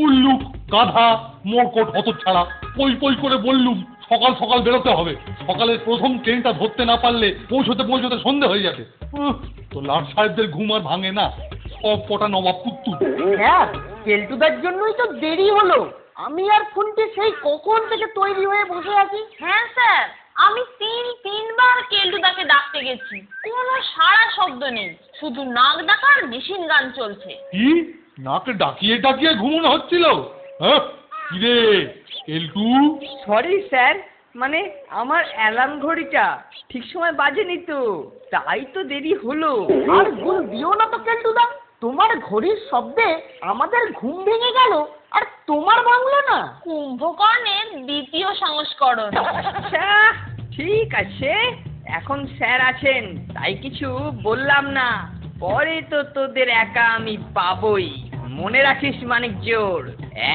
উল্লুক, গাধা, মরকট হতচ্ছাড়া। পই পই করে বললুম সকাল সকাল বেরোতে হবে, সকালের প্রথম ট্রেনটা ধরতে না পারলে পৌঁছতে পৌঁছতে সন্ধে হয়ে যাবে। তো লাট সাহেবদের ঘুম আর ভাঙে না, সব কটা নবাব পুত্তু। হ্যাঁ, কেলটুদার জন্যই তো দেরি হলো। আমি আর ফোনটি সেই কখন থেকে তৈরি হয়ে বসে আছি। হ্যাঁ স্যার, আমি তিনবার কেলটুদাকে ডাকতে গেছি, কোনো সাড়া শব্দ নেই, শুধু নাক ডাকার মেশিন গান চলছে। কি নাকে ডাকিয়ে ডাকিয়ে ঘুমানো হচ্ছিল? হ্যাঁ কিরে কেলটু? সরি স্যার, মানে আমার অ্যালার্ম ঘড়িটা ঠিক সময় বাজেনি তো, তাই তো দেরি হলো। আর ভুল দিও না তো কেলটুদা, তোমার ঘড়ির শব্দে আমাদের ঘুম ভেঙে গেল আর তোমার ভাঙলো না। কুম্ভকর্ণের দ্বিতীয় সংস্করণ। আচ্ছা ঠিক আছে, এখন স্যার আছেন তাই কিছু বললাম না, পরে তো তোদের একা আমি পাবই। মনে রাখিস মানিক জোর,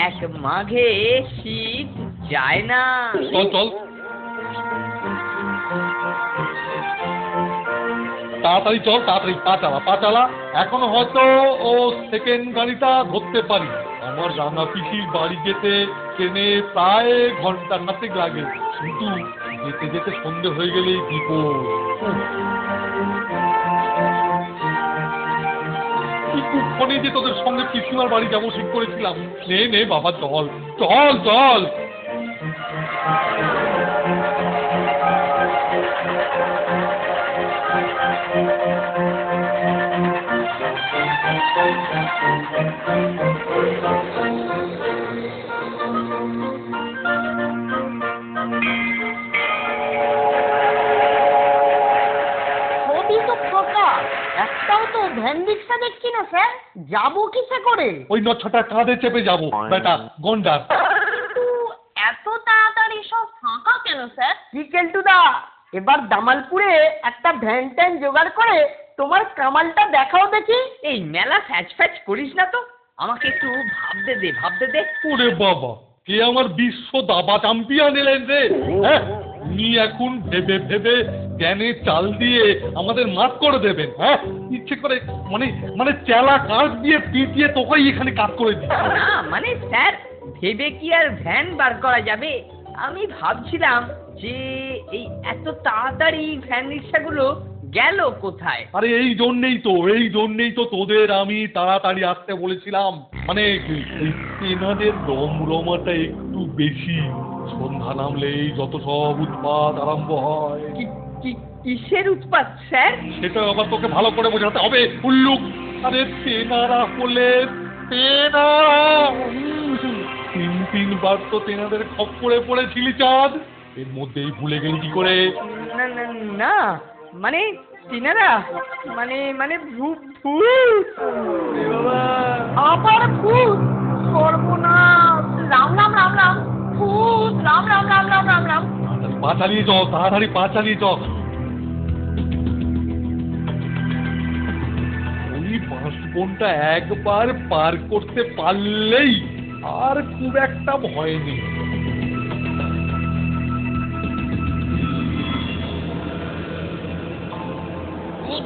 এক মাঘে শীত যায় না। চল চল তাড়াতাড়ি চল, তাড়াতাড়ি পা চালা। এখনো হয়তো ও সেকেন্ড গাড়িটা ধরতে পারি। আমার রাঙা পিসির বাড়ি যেতে ট্রেনে প্রায় ঘন্টা খানেক লাগে, কিন্তু যেতে যেতে সন্ধে হয়ে গেলেই বিপদ। ফোনে যে তোদের সঙ্গে পিসিমার বাড়ি যাবো ঠিক করেছিলাম। নে নে বাবা চল চল চল। একটাও তো ভ্যান রিক্সা দেখছি না স্যার, যাবো কিসে করে? ওই নচ্ছটা কাঁধে চেপে যাবো বেটা গন্ডার। কিন্তু এত তাড়াতাড়ি সব ফাঁকা কেন স্যার? কি কেলটুদা, এবার দামালপুরে একটা ভ্যান ট্যান জোগাড় করে তোমার কামালটা দেখাও দেখি। এই মেলা ফ্যাচ ফ্যাচ করিস না তো, আমাকে একটু ভাবতে দে। ওরে বাবা, কে আমার বিশ্ব দাবা চ্যাম্পিয়ন এলেন রে? হ্যাঁ উনি এখন ভেবে ভেবে জ্ঞানে চাল দিয়ে আমাদের মাত করে দেবেন। হ্যাঁ ইচ্ছে করে মানে মানে চেলা কাঠ দিয়ে পিটিয়ে তোকেই এখানে কাজ করে দিই। না মানে স্যার, ভেবে কি আর ভ্যান বার করা যাবে? আমি ভাবছিলাম যে এই এত তাড়াতাড়ি ভ্যান রিক্সাগুলো গেল কোথায়? আরে এই জন্যেই তো তোদের আমি তাড়াতাড়ি আসতে বলেছিলাম। মানে এই তেনাদের রমরমাটা একটু বেশি, সন্ধ্যা নামলেই যত সব উৎপাত আরম্ভ হয়। কিসের উৎপাত স্যার? সেটা আবার তোকে ভালো করে বোঝাতে হবে উল্লুক। আরে তেনারা হলে তেনারা তিনবার তো তেনাদের খপ্পরে পড়েছিলি চাঁদ, এর মধ্যেই ভুলে গেলি কি করে? না মানে তিনারা মানে ভূত। আবার ভূত? সর্বনাশ! রাম রাম রাম রাম, ভূত! রাম রাম রাম রাম রাম রাম। তাড়াতাড়ি পা চালিয়ে চ। ওই বাঁশবনটা একবার পার করতে পারলেই আর খুব একটা ভয় নেই।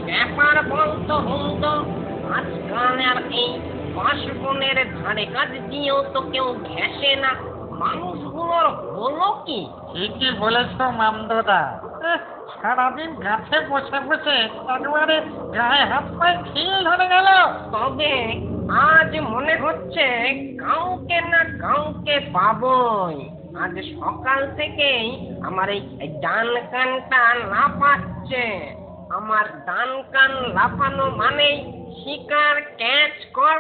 ব্যাপার বলতো হুমতো, আজকাল আর এই বাঁশবনের ধারে কাজ দিয়েও তো কেউ ঘেঁষে না। মানুষগুলোর হলো কি? ঠিকই বলেছ মামদোদা, সারাদিন গাছে বসে বসে একবারে গায়ে হাত পায়ে খিল ধরে গেল। তবে আজ মনে হচ্ছে কাউকে না কাউকে পাবই। আজ সকাল থেকেই আমার এই ডান কানটা লাফাচ্ছে। আমার ডান কান লাফানো মানেই শিকার ক্যাচ কর।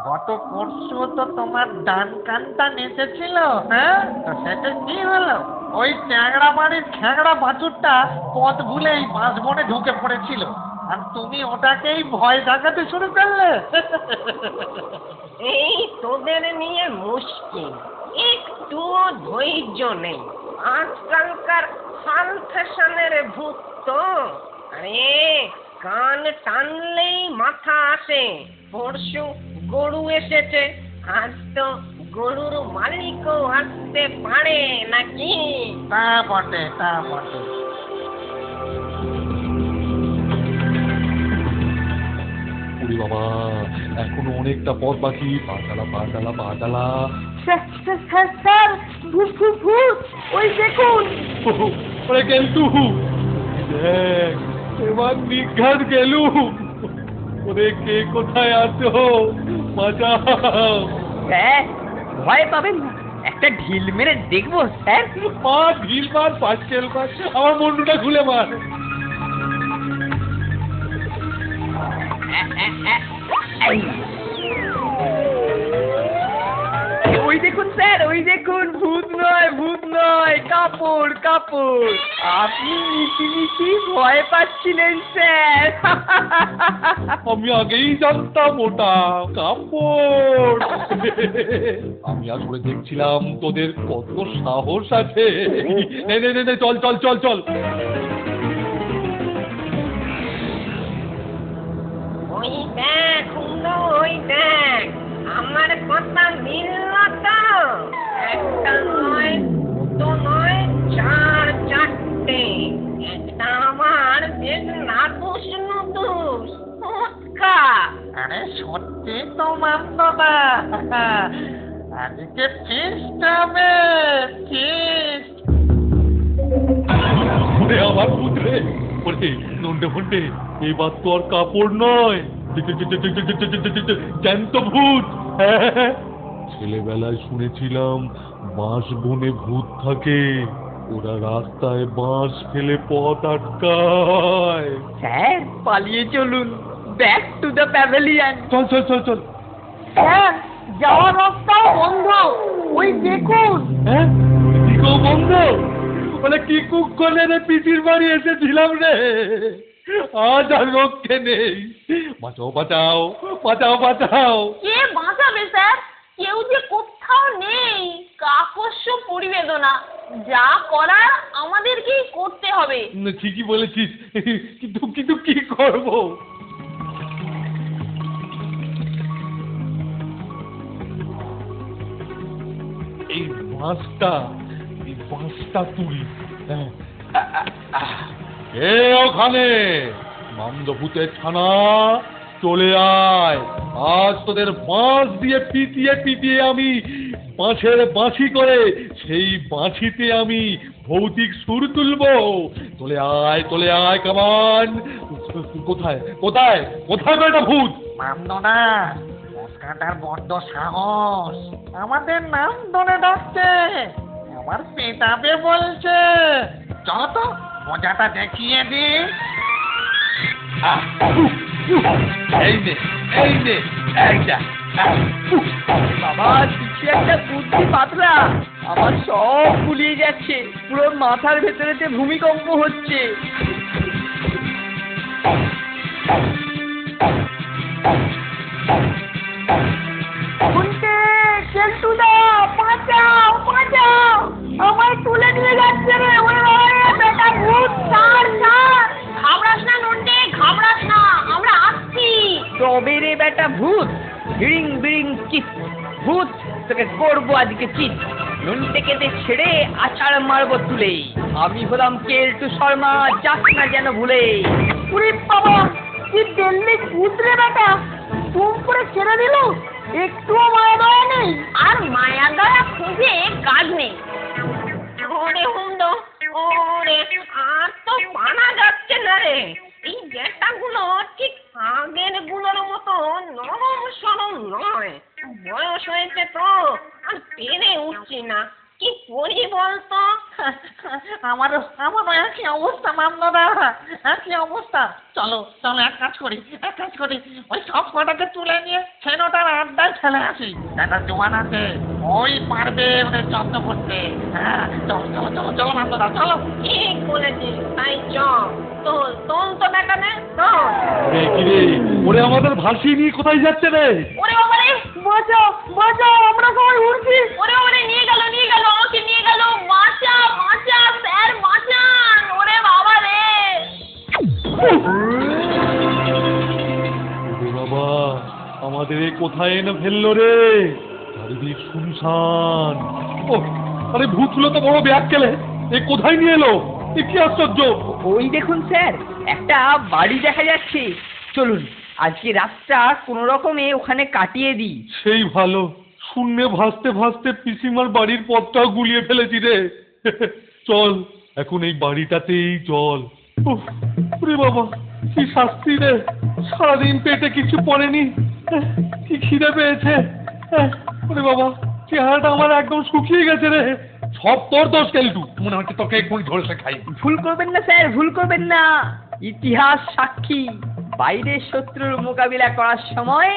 গত পরশু তো তোমার ডান কানটা নেচেছিল, হ্যাঁ? তো সেটা কি হলো? ওই ট্যাংরা বাড়ির খ্যাংরা বাছুরটা পথ ভুলেই বাঁশবনে ঢুকে পড়েছিল, আর তুমি ওটাকেই ভয় দেখাতে শুরু করলে। এই তোদের নিয়ে মুশকিল, একটুও ধৈর্য নেই। আজকালকার হাল ফ্যাশনের ভূত তো। আরে কান টানলেই মাথা আসে। পরশু গরু এসেছে, আজ তো গরুর মালিকও আসতে পারে নাকি? তা বটে। ওরে বাবা, এখনো অনেকটা পথ বাকি। পা চালা, পা চালা, পা চালা। স্যার ভূত ভূত ভূত ওই দেখুন। ওরে গেলটু, দেখ এবার নিঘাত গেলু। ওরে কে কোথায় আছো, বাঁচাও। স্যার ভয় পাবেন না, একটা ঢিল মেরে দেখবো স্যার। মা ঢিল মার, পাঁচকেল মার, আমার মুন্ডুটা খুলে মার। ওই দেখুন স্যার, ওই দেখুন, ভূত নয় কাপড় কাপড়। আপনি মিটি ভয় পাচ্ছিলেন স্যার। আমি আগেই জানতাম ওটা কাপড়। আমি আসলে দেখছিলাম তোদের কত সাহস আছে। নে নে নে নে, চল চল চল চল। ওই দেখ হুন্ডো, ওই দেখ আমার কথা মিলল তো। একটা নয়, দুটো নয়, চারটে। একটা আমার বেশ নাদুস নুদুস ফুচকা। আরে সত্যি তো মানতো না। আজকে ফিস্ট হবে, ফিস্ট। ওরে আমার পুত্রে, ওরে নন্ডে ফন্ডে, এবার তো আর কাপড় নয়, জ্যান্ত ভূত। ছেলেবেলায় শুনেছিলাম বাঁশ বনে ভূত থাকে, ওরা রাস্তায় বাঁশ ফেলে পথ আটকায়। স্যার পালিয়ে চলুন, ব্যাক টু দ্য প্যাভিলিয়ন। চল চল চল চল। স্যার যাওয়ার রাস্তাও বন্ধ, ওই দেখুন। হ্যাঁ, দিকেও বন্ধ। বলে কি কুক্ষণে পিসির বাড়ি এসেছিলাম রে, আজ আর রক্ষে নেই। বাঁচাও বাঁচাও বাঁচাও বাঁচাও। কে বাঁচাবে স্যার? কেউ যে কোথাও নেই। কাকস্য পরিবেদনা, যা করার আমাদেরকেই করতে হবে। ঠিকই বলেছিস, কিন্তু কিন্তু কি করব? এই বাঁশটা তুলি। কে ওখানে? মামদভূতের ছানা, চলে আয়। আজ তোদের বাঁশ দিয়ে পিটিয়ে পিটিয়ে আমি বাঁশের বাঁশি করে সেই বাঁশিতে আমি ভৌতিক সুর তুলবো। চলে আয় কামান। কোথায় কোথায় কোথায় বেটা ভূত? মানতো না, মস্কাটার বড্ড সাহস। আমাদের নাম ধরে ডাকছে, আমার পেটাবে বলছে। চলো তো মজাটা দেখিয়ে দি। এই নে এইটা। বাবা কিছু একটা বুদ্ধি পাতলা, আমার সব গুলিয়ে যাচ্ছে, পুরো মাথার ভেতরেতে ভূমিকম্প হচ্ছে। কেলটুদা বাঁচাও বাঁচাও, আমায় তুলে নিয়ে যাচ্ছে রে। ওরে বেটা ভূত, ছাড় ছাড়। ঘাবড়াস না নন্টে, ঘাবড়াস না, আমরা আসছি। তবে রে বেটা ভূত, বিড়িং বিড়িং চিত। ভূত তোকে করবো আজকে চিত। নুনটে কেটে ছেড়ে আছাড় মারবো তুলে। আমি হলাম কেলটু শর্মা, যাস না যেন ভুলে। উরে বাবা, কি দিল্লি ভূত রে বেটা, তুম করে ছেড়ে দিল, একটুও মায়া দয়া নেই। আর মায়া দয়া খুঁজে কাজ নেই। ওরে হুন্ডো, ওরে আর তো পানা যাচ্ছে না রে। এই জেটাগুলো ঠিক আগের গুলোর মতো নরম সরম নয়। বয়স হয়েছে তো, আর পেরে উঠছি না। কি করি বলতো? আমারও একই অবস্থা মানতো না, একই অবস্থা। চলো চলো এক কাজ করি, ওই সব কটাকে তুলে নিয়ে ছেনোটার আড্ডায় ফেলে আসি। একটা জোয়ান আছে, ওই পারবে ওদের যত্ন করতে। হ্যাঁ চলো চলো চলো চলো মানতো না, চলো। ঠিক বলেছিস, তাই তোল তো দেখা নে, তোল। কিরে, ওরে আমাদের ভাসিয়ে নিয়ে কোথায় যাচ্ছে রে? ওরে বাবারে, বাঁচাও বাঁচাও, আমরা সবাই উঠছি। ওরে নিয়ে গেল, আমাকে নিয়ে গেল। বাঁচা স্যার, বাঁচান। ওরে বাবা রে। ওরে বাবা, আমাদের এ কোথায় এনে ফেললো রে? চারিদিক শুনশান। ও আরে ভূতগুলো তো বড় ব্যাগ গেলে, এ কোথায় নিয়ে এলো? এ কি আশ্চর্য! ওই দেখুন স্যার, একটা বাড়ি দেখা যাচ্ছে। চলুন আজকে রাতটা কোনো রকমে ওখানে কাটিয়ে দিই। সেই ভালো, শূন্যে ভাসতে ভাসতে পিসিমার বাড়ির পথটাও গুলিয়ে ফেলেছি রে। চল এখন এই বাড়িটাতেই চল। উফ, ওরে বাবা কি শাস্তি রে, সারাদিন পেটে কিছু পড়েনি, কি খিদে পেয়েছে। ওরে বাবা চেহারাটা আমার একদম শুকিয়ে গেছে রে। সব তোর দোষ কেলটু, মনে হচ্ছে তোকে এক্ষুনি ধরে খাই। ভুল করবেন না স্যার, ভুল করবেন না। ইতিহাস সাক্ষী, বাইরের শত্রুর মোকাবিলা করার সময়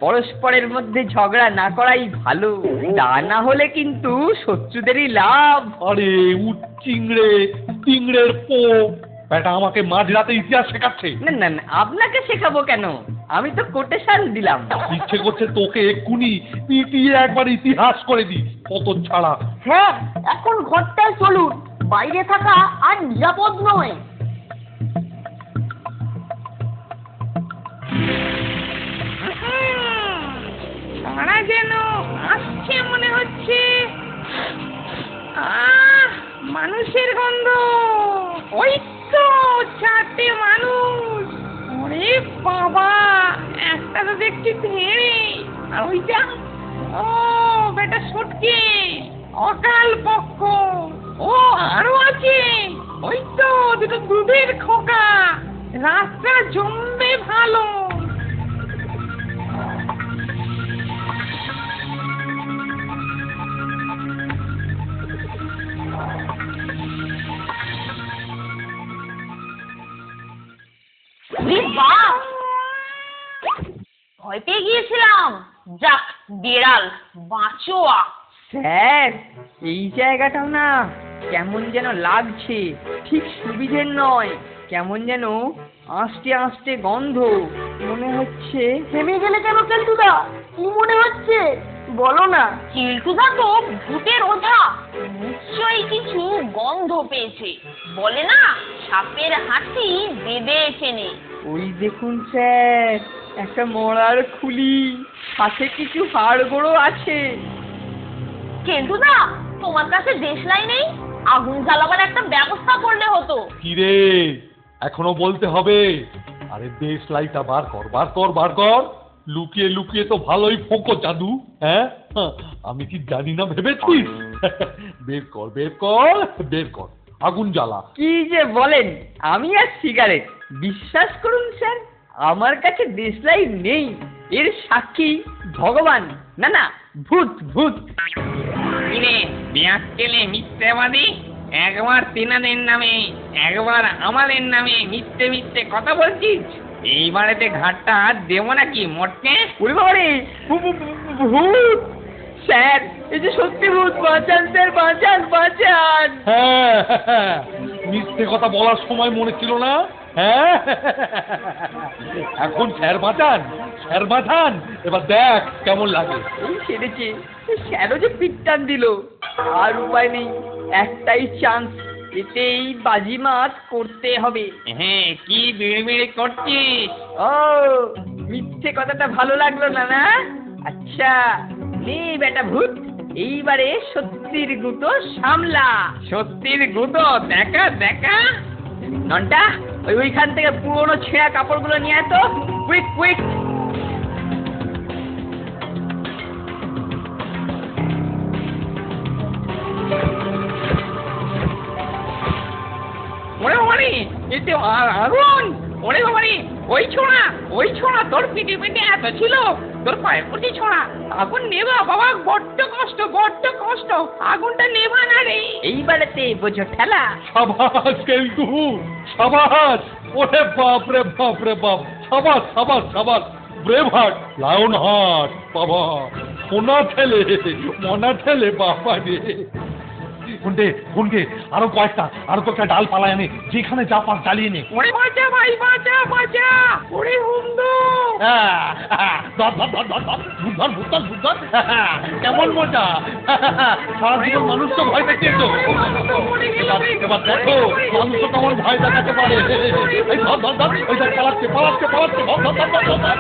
পরস্পরের মধ্যে ঝগড়া না করাই ভালো, তা না হলে কিন্তু শত্রুদেরই লাভ। আরে চিংড়ে চিংড়ের পো বেটা আমাকে মাঝরাতে ইতিহাস শেখাচ্ছে। না না না, আপনাকে শেখাবো কেন, আমি তো কোটেশন দিলাম। ইচ্ছে করছে তোকে এক্ষুনি পিটিয়ে একবার ইতিহাস করে দি, কত ছাড়া। স্যার এখন ঘরটায় চলুন, বাইরে থাকা আর নিরাপদ নয়। সারা যেন আসছে মনে হচ্ছে। মানুষের গন্ধ, ওই তো 4টে মানুষ। ওরে বাবা, একটা তো দেখছি ধেড়ে, আর ওইটা ও বেটা সটকে অকাল পক্ষ। ও আরো আছে, ওই তো দুটো দুধের খোকা। রাস্তা জমবে ভালো। ভয় পেয়ে গিয়েছিলাম। যাক বিড়াল বাঁচোয়া। স্যার এই জায়গাটাও না কেমন যেন লাগছে, ঠিক সুবিধের নয়, কেমন যেন আস্তে আস্তে গন্ধ, মনে হচ্ছে। থেমে গেলে কেন কেলটুদা, কি মনে হচ্ছে বলো না। চিলটুদা তো ভূতের ওঝা, নিশ্চয়ই কিছু গন্ধ পেয়েছে। বলে না সাপের হাঁচি বেঁধে চেনে। ওই দেখুন স্যার, একটা মরার খুলি, সাথে কিছু হাড়গোড়ো আছে। কেলটুদা তোমার কাছে দেশলাই নেই? আগুন জ্বালাবার একটা ব্যবস্থা করলে হতো। কিরে এখনো বলতে হবে? আরে দেশ লাইটা বার কর বার কর বার কর, লুকিয়ে লুকিয়ে তো ভালোই ফোঁকো জাদু। হ্যাঁ আমি কি জানি না ভেবেছিস? বের কর বের কর বের কর, আগুন জ্বালা। কি যে বলেন, আমি আর সিগারেট। বিশ্বাস করুন স্যার, আমার কাছে দেশলাই নেই, এর সাক্ষী ভগবান, না না ভূত ভূত। কিরে পেঁয়াজ কেলে মিথ্যেবাদী, একবার তেনাদের নামে একবার আমাদের নামে মিথ্যে মিথ্যে কথা বলছিস। এইবারেতে ঘাটটা দেবো নাকি মোটকে? ওরে বাবা রে, ভূত! স্যার এই যে সত্যি ভূত, বাঁচান স্যার, বাঁচান বাঁচান। হ্যাঁ মিথ্যে কথা বলার সময় মনে ছিল না? হ্যাঁ এখন স্যার বাঁচান স্যার বাঁচান, এবার দেখ কেমন লাগে। এই সেরেছে, স্যারও যে পিটটান দিল, আর উপায় নেই, একটাই চান্স, এতেই বাজিমাত করতে হবে। হ্যাঁ কি বিড়বিড়ি করছিস? ও মিথ্যে কথাটা ভালো লাগলো না না? আচ্ছা নে বেটা ভূত, এইবারে সত্যির গুতো সামলা। সত্যির গুঁতো দেখা দেখা। ননটা ওইখান থেকে পুরোনো ছেঁড়া কাপড়গুলো নিয়ে আয় তো, কুইক কুইক। ওরে বাবারে, এতে আগুন! ওরে বাবারে, ওই ছোঁড়া তোর পিঠে পিঠে এত ছিল, তোর পায়ে পড়ছি ছোঁড়া। আগুন নেবা বাবা, বড্ড কষ্ট, আগুনটা নেবা না রে। এইবারেতে বোঝো ঠেলা। সাবাস কেলটু সাবাস, ওরে বাপ রে বাপ রে বাপ, সাবাস সাবাস সাবাস, ব্রেভ হার্ট লায়ন হার্ট বাবা, সোনা ঠেলে মনা ঠেলে বাবা রে। শুনতে শুনতে আরো কয়েকটা ডাল পালায় আনে, যেখানে যা পাস জ্বালিয়ে নে। ওরে বাঁচা ভাই, বাঁচা, ওরে হুমদো। কেমন মজা, সারা জীবন মানুষ তো ভয় দেখিয়ে তো, এবার দেখো মানুষ তো কেমন ভয় দেখাতে পারে। এই ধর ধর ধর, ওই পালাচ্ছে, ধর ধর ধর ধর।